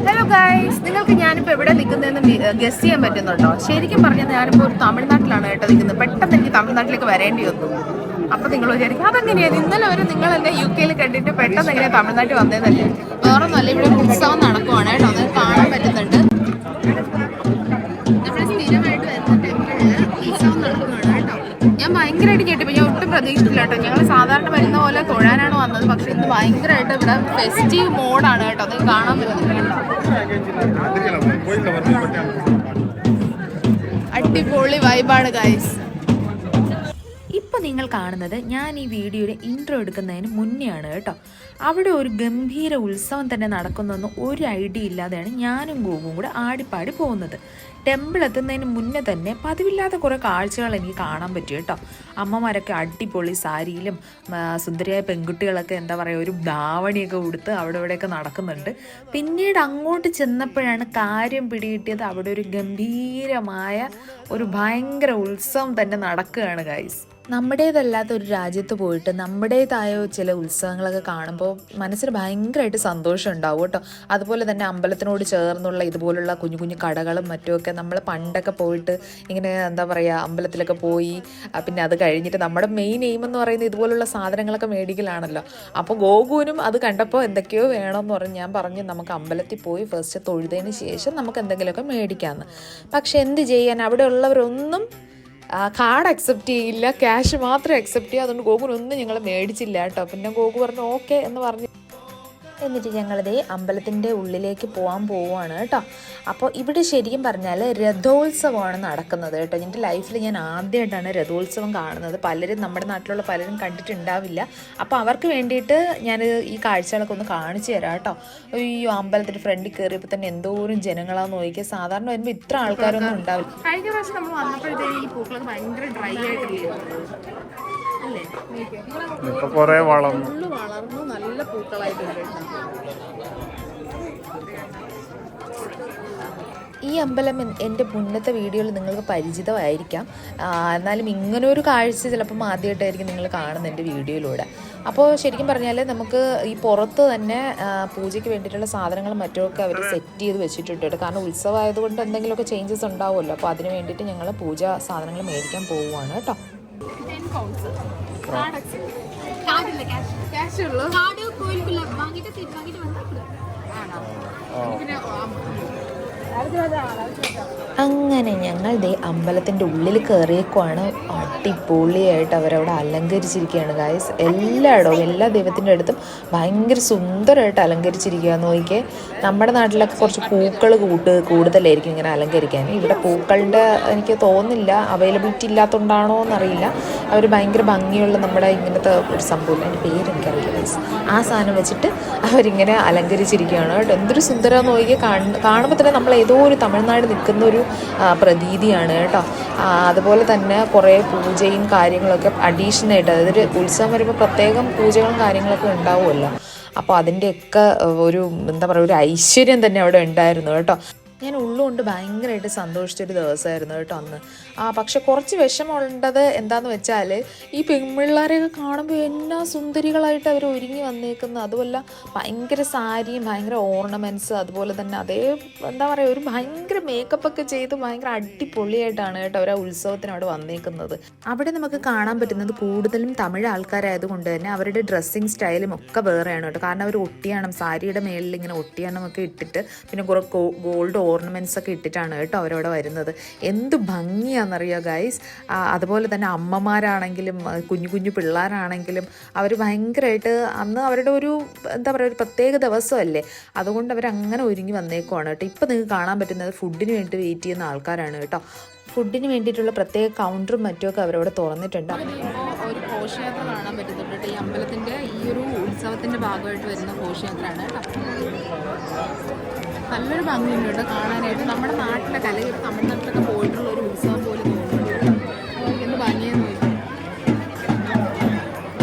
Hello guys, നിങ്ങൾക്ക് ഞാനിപ്പോൾ എവിടെ നിൽക്കുന്നതെന്ന് ഗസ് ചെയ്യാൻ പറ്റുന്നുണ്ടോ? ശരിക്കും പറഞ്ഞാൽ ഞാനിപ്പോൾ ഒരു തമിഴ്നാട്ടിലാണ് കേട്ടോ നിൽക്കുന്നത്. പെട്ടെന്ന് എനിക്ക് തമിഴ്നാട്ടിലേക്ക് വരേണ്ടി വന്നു. അപ്പോൾ നിങ്ങൾ വിചാരിക്കും അതെങ്ങനെയാണ് ഇന്നലെ വരെ നിങ്ങളെന്നെ UK കണ്ടിട്ട് പെട്ടെന്ന് എങ്ങനെയാണ് തമിഴ്നാട്ടിൽ വന്നതെന്നല്ലേ? വേറൊന്നുമല്ല, ഇവിടെ ഉത്സവം നടക്കുവാണ് കേട്ടോ. അത് കാണാൻ പറ്റുന്നുണ്ട്. നമ്മൾ സ്ഥിരമായിട്ട് വരുന്ന ടെമ്പിളിൽ ഉത്സവം നടക്കുവാണ് കേട്ടോ. ഞാൻ ഭയങ്കരമായിട്ട് കേട്ടിപ്പോൾ ഞാൻ ഒട്ടും പ്രതീക്ഷിച്ചില്ല കേട്ടോ. ഞങ്ങൾ സാധാരണ വരുന്ന പോലെ തൊഴാനാണ് വന്നത്, പക്ഷെ ഇന്ന് ഭയങ്കരമായിട്ട് ഇവിടെ ഫെസ്റ്റീവ് മോഡാണ് കേട്ടോ. അത് കാണാൻ പറ്റുന്നുണ്ട് കേട്ടോ. അടിപൊളി വൈബാണ് ഗൈസ്. ഇപ്പോൾ നിങ്ങൾ കാണുന്നത് ഞാൻ ഈ വീഡിയോയുടെ ഇൻട്രോ എടുക്കുന്നതിന് മുന്നെയാണ് കേട്ടോ. അവിടെ ഒരു ഗംഭീര ഉത്സവം തന്നെ നടക്കുന്നതെന്ന് ഒരു ഐഡിയ ഇല്ലാതെയാണ് ഞാനും ഗോകും കൂടെ ആടിപ്പാടി പോകുന്നത്. ടെമ്പിൾ എത്തുന്നതിന് മുന്നേ തന്നെ പതിവില്ലാത്ത കുറേ കാഴ്ചകൾ എനിക്ക് കാണാൻ പറ്റും കേട്ടോ. അമ്മമാരൊക്കെ അടിപൊളി സാരിയിലും സുന്ദരിയായ പെൺകുട്ടികളൊക്കെ എന്താ പറയുക ഒരു ധാവണിയൊക്കെ ഉടുത്ത് അവിടെ ഇവിടെയൊക്കെ നടക്കുന്നുണ്ട്. പിന്നീട് അങ്ങോട്ട് ചെന്നപ്പോഴാണ് കാര്യം പിടികിട്ടിയത്. അവിടെ ഒരു ഗംഭീരമായ ഒരു ഭയങ്കര ഉത്സവം തന്നെ നടക്കുകയാണ് ഗൈസ്. നമ്മുടേതല്ലാത്ത ഒരു രാജ്യത്ത് പോയിട്ട് നമ്മുടേതായ ചില ഉത്സവങ്ങളൊക്കെ കാണുമ്പോൾ മനസ്സിന് ഭയങ്കരമായിട്ട് സന്തോഷം ഉണ്ടാവും കേട്ടോ. അതുപോലെ തന്നെ അമ്പലത്തിനോട് ചേർന്നുള്ള ഇതുപോലുള്ള കുഞ്ഞു കുഞ്ഞു കടകളും മറ്റുമൊക്കെ നമ്മൾ പണ്ടൊക്കെ പോയിട്ട് ഇങ്ങനെ എന്താ പറയുക അമ്പലത്തിലൊക്കെ പോയി പിന്നെ അത് കഴിഞ്ഞിട്ട് നമ്മുടെ മെയിൻ എയിം എന്ന് പറയുന്നത് ഇതുപോലുള്ള സാധനങ്ങളൊക്കെ മേടിക്കലാണല്ലോ. അപ്പോൾ ഗോകുവിനും അത് കണ്ടപ്പോൾ എന്തൊക്കെയോ വേണമെന്ന് പറഞ്ഞ് ഞാൻ പറഞ്ഞു നമുക്ക് അമ്പലത്തിൽ പോയി ഫസ്റ്റ് തൊഴുതതിന് ശേഷം നമുക്ക് എന്തെങ്കിലുമൊക്കെ മേടിക്കാമെന്ന്. പക്ഷെ എന്ത് ചെയ്യാൻ അവിടെ ഉള്ളവരൊന്നും കാർഡ് അക്സെപ്റ്റ് ചെയ്യില്ല, ക്യാഷ് മാത്രമേ അക്സെപ്റ്റ് ചെയ്യൂ. അതുകൊണ്ട് ഗോകുലൊന്നും ഞങ്ങൾ മേടിച്ചില്ല കേട്ടോ. പിന്നെ ഗോകു പറഞ്ഞു ഓക്കെ എന്ന് പറഞ്ഞു. എന്നിട്ട് ഞങ്ങളിതേ അമ്പലത്തിൻ്റെ ഉള്ളിലേക്ക് പോവുകയാണ് കേട്ടോ. അപ്പോൾ ഇവിടെ ശരിക്കും പറഞ്ഞാൽ രഥോത്സവമാണ് നടക്കുന്നത് കേട്ടോ. എൻ്റെ ലൈഫിൽ ഞാൻ ആദ്യമായിട്ടാണ് രഥോത്സവം കാണുന്നത്. പലരും നമ്മുടെ നാട്ടിലുള്ള പലരും കണ്ടിട്ടുണ്ടാവില്ല. അപ്പോൾ അവർക്ക് വേണ്ടിയിട്ട് ഞാൻ ഈ കാഴ്ചകളൊക്കെ ഒന്ന് കാണിച്ചു തരാം കേട്ടോ. ഈ അമ്പലത്തിൻ്റെ ഫ്രണ്ടിൽ കയറിയപ്പോൾ തന്നെ എന്തോരം ജനങ്ങളാന്ന് നോക്കിയാൽ സാധാരണ വരുമ്പോൾ ഇത്ര ആൾക്കാരൊന്നും ഉണ്ടാവില്ല. കഴിഞ്ഞ പ്രാവശ്യം നമ്മൾ വന്നപ്പോഴത്തേക്ക് ഈ പൂക്കളൊക്കെ ഭയങ്കര ഡ്രൈ ആയിട്ടില്ലേ അല്ലേ? വളർന്നു നല്ല പൂക്കളായിട്ടുണ്ട്. ഈ അമ്പലം എൻ്റെ മുന്നത്തെ വീഡിയോയിൽ നിങ്ങൾക്ക് പരിചിതമായിരിക്കാം. എന്നാലും ഇങ്ങനൊരു കാഴ്ച ചിലപ്പം ആദ്യമായിട്ടായിരിക്കും നിങ്ങൾ കാണുന്നത് എൻ്റെ വീഡിയോയിലൂടെ. അപ്പോൾ ശരിക്കും പറഞ്ഞാൽ നമുക്ക് ഈ പുറത്ത് തന്നെ പൂജയ്ക്ക് വേണ്ടിയിട്ടുള്ള സാധനങ്ങളും മറ്റുമൊക്കെ അവർ സെറ്റ് ചെയ്ത് വെച്ചിട്ടുണ്ട്. കാരണം ഉത്സവമായതുകൊണ്ട് എന്തെങ്കിലുമൊക്കെ ചേഞ്ചസ് ഉണ്ടാവുമല്ലോ. അപ്പോൾ അതിന് വേണ്ടിയിട്ട് ഞങ്ങൾ പൂജാ സാധനങ്ങൾ മേടിക്കാൻ പോവുകയാണ് കേട്ടോ. അങ്ങനെ ഞങ്ങൾ ദേ അമ്പലത്തിൻ്റെ ഉള്ളിൽ കയറിയേക്കുവാണ്. അടിപൊളിയായിട്ട് അവരവിടെ അലങ്കരിച്ചിരിക്കുകയാണ് ഗായ്സ്. എല്ലായിടവും എല്ലാ ദൈവത്തിൻ്റെ അടുത്തും ഭയങ്കര സുന്ദരമായിട്ട് അലങ്കരിച്ചിരിക്കുക. നോക്കിയേ, നമ്മുടെ നാട്ടിലൊക്കെ കുറച്ച് പൂക്കൾ കൂടുതലായിരിക്കും ഇങ്ങനെ അലങ്കരിക്കാൻ. ഇവിടെ പൂക്കളുടെ എനിക്ക് തോന്നുന്നില്ല അവൈലബിലിറ്റി ഇല്ലാത്തതുകൊണ്ടാണോ എന്നറിയില്ല. അവർ ഭയങ്കര ഭംഗിയുള്ള നമ്മുടെ ഇങ്ങനത്തെ ഒരു സംഭവം, അതിൻ്റെ പേരെനിക്കറിയില്ല ഗൈസ്, ആ സാധനം വെച്ചിട്ട് അവരിങ്ങനെ അലങ്കരിച്ചിരിക്കുകയാണ് കേട്ടോ. എന്തൊരു സുന്ദരമെന്ന് നോക്കിയാൽ കാണുമ്പോൾ തന്നെ നമ്മൾ ഏതോ ഒരു തമിഴ്നാട് നിൽക്കുന്ന ഒരു പ്രതീതിയാണ് കേട്ടോ. അതുപോലെ തന്നെ കുറേ പൂജയും കാര്യങ്ങളൊക്കെ അഡീഷണലായിട്ട്, അതായത് ഒരു ഉത്സവം വരുമ്പോൾ പ്രത്യേകം പൂജകളും കാര്യങ്ങളൊക്കെ ഉണ്ടാവുമല്ലോ. അപ്പോൾ അതിൻ്റെയൊക്കെ ഒരു എന്താ പറയുക ഒരു ഐശ്വര്യം തന്നെ അവിടെ ഉണ്ടായിരുന്നു കേട്ടോ. ഞാൻ ഉള്ളുകൊണ്ട് ഭയങ്കരമായിട്ട് സന്തോഷിച്ചൊരു ദിവസമായിരുന്നു കേട്ടോ അന്ന്. പക്ഷെ കുറച്ച് വിഷമമുള്ളത് എന്താണെന്ന് വെച്ചാൽ ഈ പെൺപിള്ളേരെയൊക്കെ കാണുമ്പോൾ എന്നാ സുന്ദരികളായിട്ട് അവർ ഒരുങ്ങി വന്നേക്കുന്നത്. അതുമല്ല ഭയങ്കര സാരിയും ഭയങ്കര ഓർണമെൻറ്റ്സ്, അതുപോലെ തന്നെ അതേ എന്താ പറയുക ഒരു ഭയങ്കര മേക്കപ്പൊക്കെ ചെയ്ത് ഭയങ്കര അടിപൊളിയായിട്ടാണ് കേട്ടോ അവർ ആ ഉത്സവത്തിന് അവിടെ വന്നേക്കുന്നത്. അവിടെ നമുക്ക് കാണാൻ പറ്റുന്നത് കൂടുതലും തമിഴ് ആൾക്കാരായതുകൊണ്ട് തന്നെ അവരുടെ ഡ്രസ്സിങ് സ്റ്റൈലും ഒക്കെ വേറെയാണ് കേട്ടോ. കാരണം അവർ ഒട്ടിയാണം, സാരിയുടെ മേളിൽ ഇങ്ങനെ ഒട്ടിയാണമൊക്കെ ഇട്ടിട്ട് പിന്നെ കുറേ ഗോൾഡ് ഓർണമെൻറ്റ്സ് ഒക്കെ ഇട്ടിട്ടാണ് കേട്ടോ അവരവിടെ വരുന്നത്. എന്ത് ഭംഗിയാണെന്നറിയോ ഗൈസ്. അതുപോലെ തന്നെ അമ്മമാരാണെങ്കിലും കുഞ്ഞു കുഞ്ഞു പിള്ളേരാണെങ്കിലും അവർ ഭയങ്കരമായിട്ട് അന്ന് അവരുടെ ഒരു എന്താ പറയുക ഒരു പ്രത്യേക ദിവസമല്ലേ, അതുകൊണ്ട് അവരങ്ങനെ ഒരുങ്ങി വന്നേക്കുവാണ് കേട്ടോ. ഇപ്പോൾ നിങ്ങൾക്ക് കാണാൻ പറ്റുന്നത് ഫുഡിന് വേണ്ടി വെയിറ്റ് ചെയ്യുന്ന ആൾക്കാരാണ് കേട്ടോ. ഫുഡിന് വേണ്ടിയിട്ടുള്ള പ്രത്യേക കൗണ്ടറും മറ്റുമൊക്കെ അവരവിടെ തുറന്നിട്ടുണ്ട്. ഒരു ഘോഷയാത്ര കാണാൻ പറ്റുന്നുണ്ട്. ഈ അമ്പലത്തിൻ്റെ ഈ ഒരു ഉത്സവത്തിൻ്റെ ഭാഗമായിട്ട് വരുന്ന ഘോഷയാത്രയാണ് കേട്ടോ. നല്ലൊരു ഭംഗിയുണ്ട് കേട്ടോ കാണാനായിട്ട്. നമ്മുടെ നാട്ടിലൊക്കെ അല്ലെങ്കിൽ തമിഴ്നാട്ടിലൊക്കെ പോയിട്ടുള്ള ഒരു ഉത്സവം പോലെ തോന്നുന്നുണ്ട്. എന്ത് ഭംഗിയെന്ന് നോക്കി.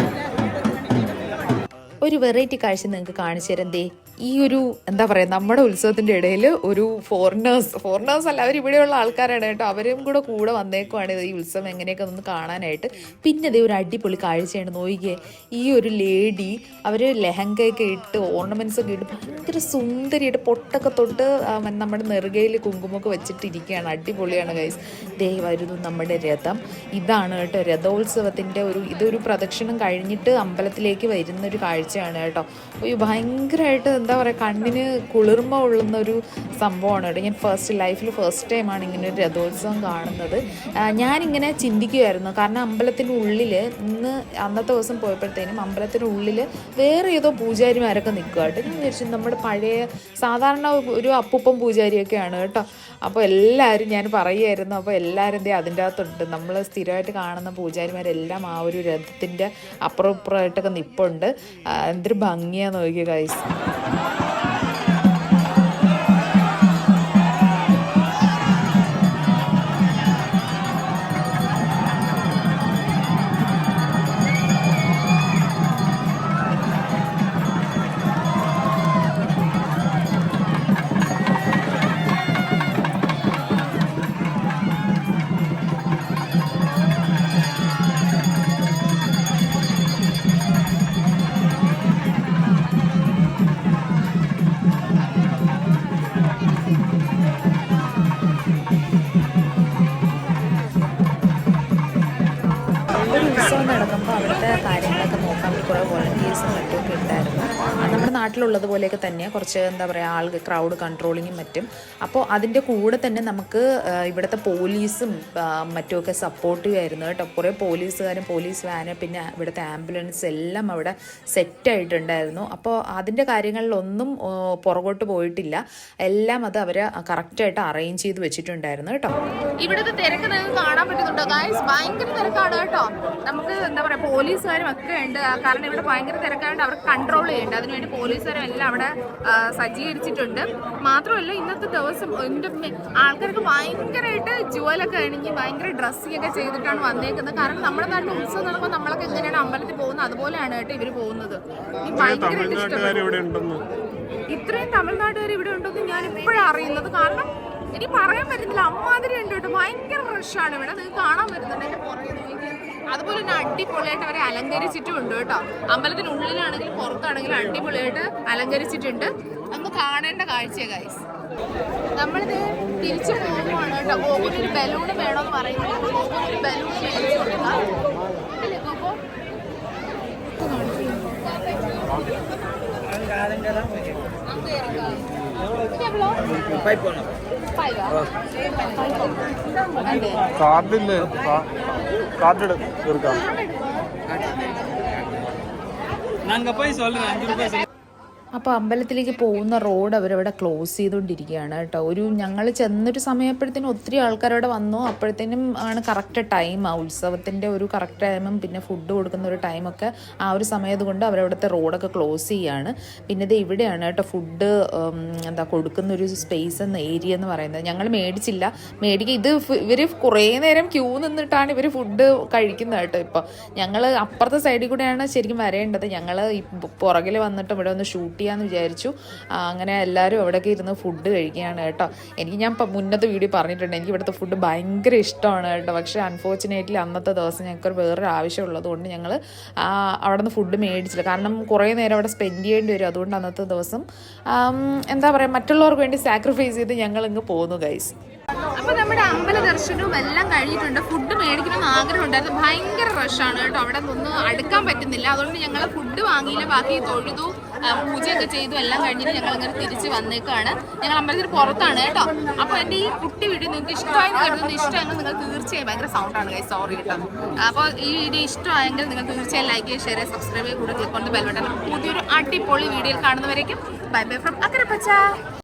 ഒരു വെറൈറ്റി കാഴ്ച നിങ്ങൾക്ക് കാണിച്ചു തരാം. ദേ ഈ ഒരു എന്താ പറയുക, നമ്മുടെ ഉത്സവത്തിൻ്റെ ഇടയിൽ ഒരു ഫോറിനേഴ്സ് അല്ല, അവരിവിടെയുള്ള ആൾക്കാരാണ് കേട്ടോ. അവരും കൂടെ വന്നേക്കുവാണ് ഈ ഉത്സവം എങ്ങനെയൊക്കെ ഒന്ന് കാണാനായിട്ട്. പിന്നെ ഇതേ ഒരു അടിപൊളി കാഴ്ചയാണ് നോക്കിയേ. ഈ ഒരു ലേഡി അവർ ലെഹങ്കയൊക്കെ ഇട്ട് ഓർണമെൻറ്റ്സ് ഒക്കെ ഇട്ട് ഭയങ്കര സുന്ദരിയായിട്ട് പൊട്ടൊക്കെ തൊട്ട് നമ്മുടെ നെറുകയിൽ കുങ്കുമൊക്കെ വെച്ചിട്ടിരിക്കുകയാണ്. അടിപൊളിയാണ് ഗൈസ്. ദേ വരുന്നു നമ്മുടെ രഥം. ഇതാണ് കേട്ടോ രഥോത്സവത്തിൻ്റെ ഇതൊരു പ്രദക്ഷിണം കഴിഞ്ഞിട്ട് അമ്പലത്തിലേക്ക് വരുന്നൊരു കാഴ്ചയാണ് കേട്ടോ. ഭയങ്കരമായിട്ട് എന്താ പറയുക, കണ്ണിന് കുളിർമ ഉള്ളുന്നൊരു സംഭവമാണ് കേട്ടോ. ഞാൻ ലൈഫിൽ ഫസ്റ്റ് ടൈമാണ് ഇങ്ങനെ ഒരു രഥോത്സവം കാണുന്നത്. ഞാനിങ്ങനെ ചിന്തിക്കുമായിരുന്നു, കാരണം അമ്പലത്തിൻ്റെ ഉള്ളിൽ അന്നത്തെ ദിവസം പോയപ്പോഴത്തേനും അമ്പലത്തിൻ്റെ ഉള്ളിൽ വേറെ ഏതോ പൂജാരിമാരൊക്കെ നിൽക്കുമായിട്ട്. ഞാൻ വിചാരിച്ചു നമ്മുടെ പഴയ സാധാരണ ഒരു അപ്പൂപ്പൻ പൂജാരിയൊക്കെയാണ് കേട്ടോ. അപ്പോൾ എല്ലാവരും ഞാൻ പറയുമായിരുന്നു, അപ്പോൾ എല്ലാവരും എന്തേ അതിൻ്റെ അകത്തുണ്ട്. നമ്മൾ സ്ഥിരമായിട്ട് കാണുന്ന പൂജാരിമാരെല്ലാം ആ ഒരു രഥത്തിൻ്റെ അപ്പുറം ഇപ്പുറമായിട്ടൊക്കെ നിൽപ്പുണ്ട്. എന്തൊരു ഭംഗിയാന്ന് നോക്കിയ ഗൈസ്. ഉത്സവം നടക്കുമ്പോൾ അവിടുത്തെ കാര്യങ്ങളൊക്കെ നോക്കാൻ വേണ്ടി കുറേ വോളണ്ടിയേഴ്സും മറ്റുമൊക്കെ ഉണ്ടായിരുന്നു. നമ്മുടെ നാട്ടിലുള്ളതുപോലെയൊക്കെ തന്നെ കുറച്ച് എന്താ പറയുക ക്രൗഡ് കൺട്രോളിങ്ങും മറ്റും. അപ്പോൾ അതിൻ്റെ കൂടെ തന്നെ നമുക്ക് ഇവിടുത്തെ പോലീസും മറ്റുമൊക്കെ സപ്പോർട്ടീവ് ആയിരുന്നു കേട്ടോ. കുറേ പോലീസുകാരും പോലീസ് വാന് പിന്നെ ഇവിടുത്തെ ആംബുലൻസ് എല്ലാം അവിടെ സെറ്റായിട്ടുണ്ടായിരുന്നു. അപ്പോൾ അതിൻ്റെ കാര്യങ്ങളിലൊന്നും പുറകോട്ട് പോയിട്ടില്ല. എല്ലാം അത് അവർ കറക്റ്റായിട്ട് അറേഞ്ച് ചെയ്ത് വെച്ചിട്ടുണ്ടായിരുന്നു കേട്ടോ. ഇവിടുത്തെ തിരക്ക് നിങ്ങൾക്ക് കാണാൻ പറ്റുന്നുണ്ടോ ഗായ്സ്? ഭയങ്കര തിരക്കാണ് കേട്ടോ. നമുക്ക് എന്താ പറയുക, പോലീസുകാരും ഒക്കെ ഉണ്ട്. കാരണം ഇവിടെ ഭയങ്കര തിരക്കായതുകൊണ്ട് അവർക്ക് കൺട്രോൾ ചെയ്യേണ്ടത്. അതിനുവേണ്ടി പോലീസുകാരും എല്ലാം അവിടെ സജ്ജീകരിച്ചിട്ടുണ്ട്. മാത്രമല്ല ഇന്നത്തെ ദിവസം ആൾക്കാർക്ക് ഭയങ്കരമായിട്ട് ജുവലൊക്കെ അണിഞ്ഞ് ഭയങ്കര ഡ്രസ്സിംഗ് ഒക്കെ ചെയ്തിട്ടാണ് വന്നേക്കുന്നത്. കാരണം നമ്മുടെ നാട്ടിൽ ഉത്സവം നടക്കുമ്പോൾ നമ്മളൊക്കെ എങ്ങനെയാണ് അമ്പലത്തിൽ പോകുന്നത് അതുപോലെയാണ് കേട്ടോ ഇവർ പോകുന്നത്. ഭയങ്കരമായിട്ട് ഇഷ്ടപ്പെടുന്നു. ഇത്രയും തമിഴ്നാട്ടുകാർ ഇവിടെ ഉണ്ടെന്ന് ഞാൻ ഇപ്പോഴാണ് അറിയുന്നത്. കാരണം ഇനി പറയാൻ പറ്റുന്നില്ല, അമ്മാതിരി ഉണ്ട് കേട്ടോ. ഭയങ്കര റഷാണ് ഇവിടെ, നിങ്ങൾക്ക് കാണാൻ പറ്റുന്നുണ്ട് എൻ്റെ പുറകെ. അതുപോലെ തന്നെ അടിപൊളിയായിട്ട് അവരെ അലങ്കരിച്ചിട്ടും ഉണ്ട് കേട്ടോ. അമ്പലത്തിനുള്ളിലാണെങ്കിലും പുറത്താണെങ്കിലും അടിപൊളിയായിട്ട് അലങ്കരിച്ചിട്ടുണ്ട്. നമുക്ക് കാണേണ്ട കാഴ്ചയാണ് ഗൈസ്. നമ്മളിത് തിരിച്ചു പോകുമ്പോഴാണ് കേട്ടോ ഗോകുലൊരു ബലൂണ് വേണമെന്ന് പറയുന്നത്. ഗോകുലൊരു ബലൂൺ മേടിച്ചു കൊടുക്കാം അല്ലേ ഗോപോ? കാർഡില്ലേ കാർഡ് എടുക്കാം. അപ്പോൾ അമ്പലത്തിലേക്ക് പോകുന്ന റോഡ് അവരവിടെ ക്ലോസ് ചെയ്തുകൊണ്ടിരിക്കുകയാണ് കേട്ടോ. ഞങ്ങൾ ചെന്നൊരു സമയപ്പോഴത്തേനും ഒത്തിരി ആൾക്കാരവിടെ വന്നു. അപ്പോഴത്തേനും ആണ് കറക്റ്റ് ടൈം, ആ ഉത്സവത്തിൻ്റെ ഒരു കറക്റ്റ് ടൈമും പിന്നെ ഫുഡ് കൊടുക്കുന്ന ഒരു ടൈമൊക്കെ ആ ഒരു സമയത്ത് കൊണ്ട് അവരവിടുത്തെ റോഡൊക്കെ ക്ലോസ് ചെയ്യുകയാണ്. പിന്നെ ഇത് ഇവിടെയാണ് കേട്ടോ ഫുഡ് കൊടുക്കുന്നൊരു സ്പേസ് എന്ന ഏരിയ എന്ന് പറയുന്നത്. ഞങ്ങൾ മേടിച്ചില്ല. ഇവർ കുറേ നേരം ക്യൂ നിന്നിട്ടാണ് ഇവർ ഫുഡ് കഴിക്കുന്നത് കേട്ടോ. ഇപ്പോൾ ഞങ്ങൾ അപ്പുറത്തെ സൈഡിൽ കൂടെയാണ് ശരിക്കും വരേണ്ടത്. ഞങ്ങൾ പുറകിൽ വന്നിട്ട് ഇവിടെ ഒന്ന് ഷൂട്ട് ചെയ്യാന്ന് വിചാരിച്ചു. അങ്ങനെ എല്ലാവരും അവിടെയൊക്കെ ഇരുന്ന് ഫുഡ് കഴിക്കുകയാണ് കേട്ടോ. ഞാൻ മുന്നത്തെ വീഡിയോ പറഞ്ഞിട്ടുണ്ട്, എനിക്ക് ഇവിടുത്തെ ഫുഡ് ഭയങ്കര ഇഷ്ടമാണ് കേട്ടോ. പക്ഷേ അൺഫോർച്ചുനേറ്റ്ലി അന്നത്തെ ദിവസം ഞങ്ങൾക്ക് വേറൊരു ആവശ്യമുള്ളത് കൊണ്ട് ഞങ്ങൾ അവിടെ നിന്ന് ഫുഡ് മേടിച്ചില്ല. കാരണം കുറേ നേരം അവിടെ സ്പെൻഡ് ചെയ്യേണ്ടി വരും. അതുകൊണ്ട് അന്നത്തെ ദിവസം എന്താ പറയുക, മറ്റുള്ളവർക്ക് വേണ്ടി സാക്രിഫൈസ് ചെയ്ത് ഞങ്ങൾ ഇങ്ങ് പോന്നു ഗൈസ്. അപ്പോൾ നമ്മുടെ അമ്പല ദർശനവും എല്ലാം കഴിഞ്ഞിട്ടുണ്ട്. ഫുഡ് മേടിക്കണമെന്ന് ആഗ്രഹം ഉണ്ടായിരുന്നു. ഭയങ്കര റഷാണ് കേട്ടോ. അവിടെ ഒന്നും അടുക്കാൻ പറ്റുന്നില്ല. അതുകൊണ്ട് ഞങ്ങൾ ഫുഡ് വാങ്ങിയില്ല. ബാക്കി തൊഴുതു പൂജയൊക്കെ ചെയ്തു എല്ലാം കഴിഞ്ഞിട്ട് ഞങ്ങൾ ഇങ്ങനെ തിരിച്ച് വന്നേക്കാണ്. ഞങ്ങൾ അമ്പലത്തിന് പുറത്താണ് കേട്ടോ. അപ്പോൾ എൻ്റെ ഈ കുട്ടി വീഡിയോ നിങ്ങൾക്ക് ഇഷ്ടമായെന്ന് കരുതുന്നു. ഇഷ്ടമായെങ്കിൽ നിങ്ങൾ തീർച്ചയായും ഭയങ്കര സൗണ്ടാണ് ഗൈസ്, സോറി കേട്ടോ. അപ്പോൾ ഈ വീഡിയോ ഇഷ്ടമായെങ്കിൽ നിങ്ങൾ തീർച്ചയായും ലൈക്ക് ചെയ്യുക, ഷെയർ ചെയ്യുക, സബ്സ്ക്രൈബ് ചെയ്യുക, കൂടെ ക്ലിക്ക് കൊണ്ട് ബെൽ ബട്ടൺ. പുതിയൊരു അടിപൊളി വീഡിയോയിൽ കാണുന്നവരേക്കും ബൈ ബൈ ഫ്രം അക്കരപ്പച്ച.